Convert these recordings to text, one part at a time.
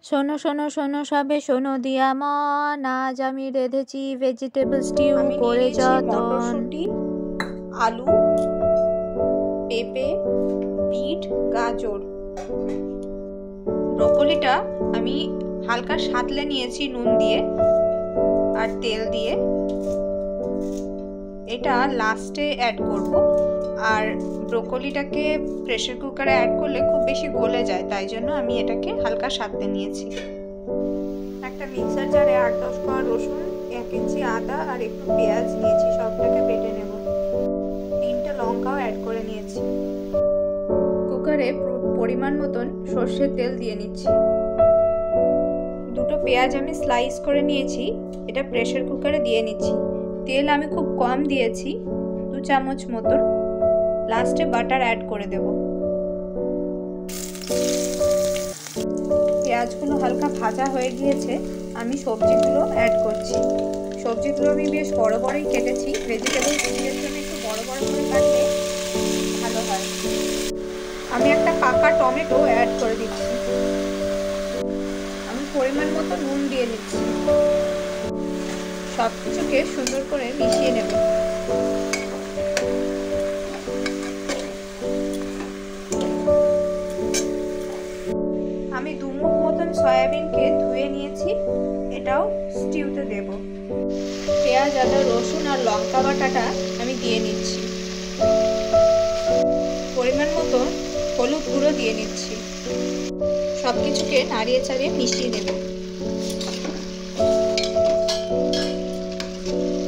শোনো শোনো শোনো সবে শোনো দিয়া মন, আজ আমি রেঁধেছি ভেজিটেবল স্টিউ করে যতন। মটরশুঁটি, আলু, পেঁপে, বিট, গাজর, ব্রোকলিটা আমি হালকা সাঁতলে নিয়েছি নুন দিয়ে আর তেল দিয়ে। এটা লাস্টে অ্যাড করব। আর ব্রোকলিটাকে প্রেসার কুকারে অ্যাড করলে খুব বেশি গলে যায়, তাই জন্য আমি এটাকে হালকা সাঁতলে নিয়েছি। একটা মিক্সার জারে 8-10 কোয়া রসুন, 1 ইঞ্চি আদা আর একটু পেঁয়াজ নিয়েছি, সবটাকে বেটে নেব। 3টে লঙ্কাও অ্যাড করে নিয়েছি। কুকারে পরিমাণ মতন সর্ষের তেল দিয়ে নিচ্ছি। 2টো পেঁয়াজ আমি স্লাইস করে নিয়েছি, এটা প্রেসার কুকারে দিয়ে নিচ্ছি। তেল আমি খুব কম দিয়েছি, 2 চামচ মতন। লাস্টে বাটার অ্যাড করে দেব। পেঁয়াজগুলো হালকা ভাজা হয়ে গিয়েছে, আমি সবজিগুলো অ্যাড করছি। সবজিগুলো আমি বেশ বড় বড়ই কেটেছি, ভেজিটেবল স্টিউয়ের জন্য একটু বড় বড় করে কাটলে ভালো হয়। আমি একটা পাকা টমেটো অ্যাড করে দিচ্ছি। আমি পরিমাণ মতো নুন দিয়ে নিচ্ছি। সব কিছুকে সুন্দর করে মিশিয়ে নেব। আমি 2 মুঠ মতন সয়াবিনকে ধুয়ে নিয়েছি, এটাও স্টিউতে দেব। পেঁয়াজ, আদা, রসুন আর লঙ্কা বাটাটা আমি দিয়ে নিচ্ছি। পরিমাণ মতো হলুদ গুঁড়ো দিয়ে নিচ্ছি। সব কিছুকে নাড়িয়ে চাড়িয়ে মিশিয়ে নেব।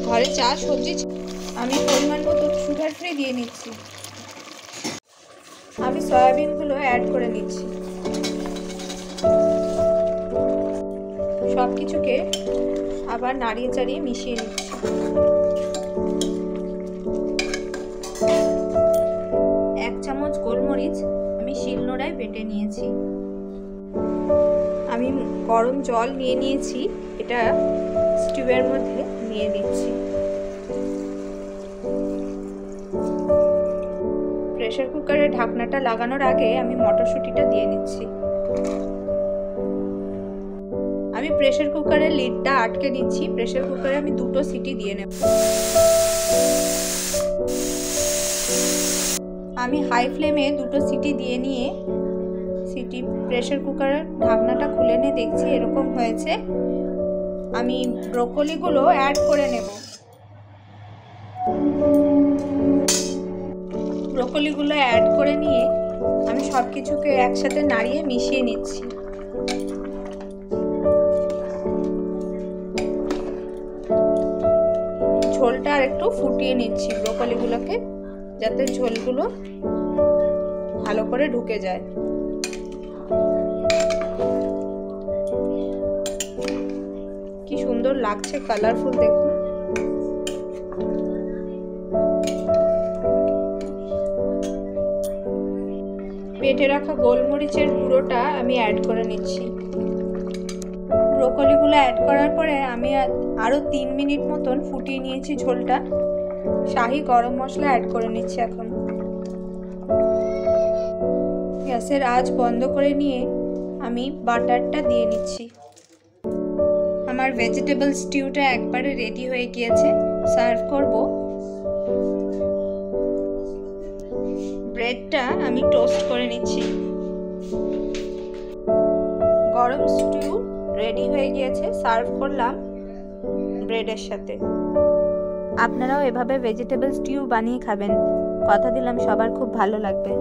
ঘরে যা সবজি আমি পরিমাণ মতো সুগার ফ্রি দিয়ে নিচ্ছি। আমি সয়াবিনগুলো অ্যাড করে নিচ্ছি। সব কিছুকে আবার নাড়িয়ে চাড়িয়ে মিশিয়ে নিচ্ছি। 1 চামচ গোলমরিচ আমি শিলনোড়ায় বেটে নিয়েছি। আমি গরম জল নিয়ে নিয়েছি, এটা স্টিউয়ের মধ্যে নিয়ে নিচ্ছি। প্রেসার কুকারের ঢাকনাটা লাগানোর আগে আমি মটরশুঁটিটা দিয়ে নিচ্ছি। আমি প্রেসার কুকারের লিডটা আটকে নিচ্ছি। প্রেসার কুকারে আমি 2টো সিটি দিয়ে নেব। আমি হাই ফ্লেমে 2টো সিটি দিয়ে নিয়ে প্রেসার কুকারের ঢাকনাটা খুলে নিয়ে দেখছি এরকম হয়েছে। আমি ব্রোকলিগুলো অ্যাড করে নেব। ব্রোকলিগুলো অ্যাড করে নিয়ে আমি সব কিছুকে একসাথে নাড়িয়ে মিশিয়ে নিচ্ছি। ঝোলটা আর একটু ফুটিয়ে নিচ্ছি ব্রোকলিগুলোকে, যাতে ঝোলগুলো ভালো করে ঢুকে যায়। কি সুন্দর লাগছে, কালারফুল দেখুন। বেটে রাখা গোলমরিচের গুঁড়োটা আমি অ্যাড করে নিচ্ছি। ব্রোকলিগুলো অ্যাড করার পরে আমি আরও 3 মিনিট মতন ফুটিয়ে নিয়েছি ঝোলটা। শাহি গরম মশলা অ্যাড করে নিচ্ছি এখন। গ্যাসের আঁচ বন্ধ করে নিয়ে আমি বাটারটা দিয়ে নিচ্ছি। আমার ভেজিটেবল স্টিউটা একবারে রেডি হয়ে গিয়েছে, সার্ভ করব। ব্রেডটা আমি টোস্ট করে নিচ্ছি। গরম স্টিউ রেডি হয়ে গিয়েছে, সার্ভ করলাম ব্রেডের সাথে। আপনারাও এভাবে ভেজিটেবল স্টিউ বানিয়ে খাবেন, কথা দিলাম সবার খুব ভালো লাগবে।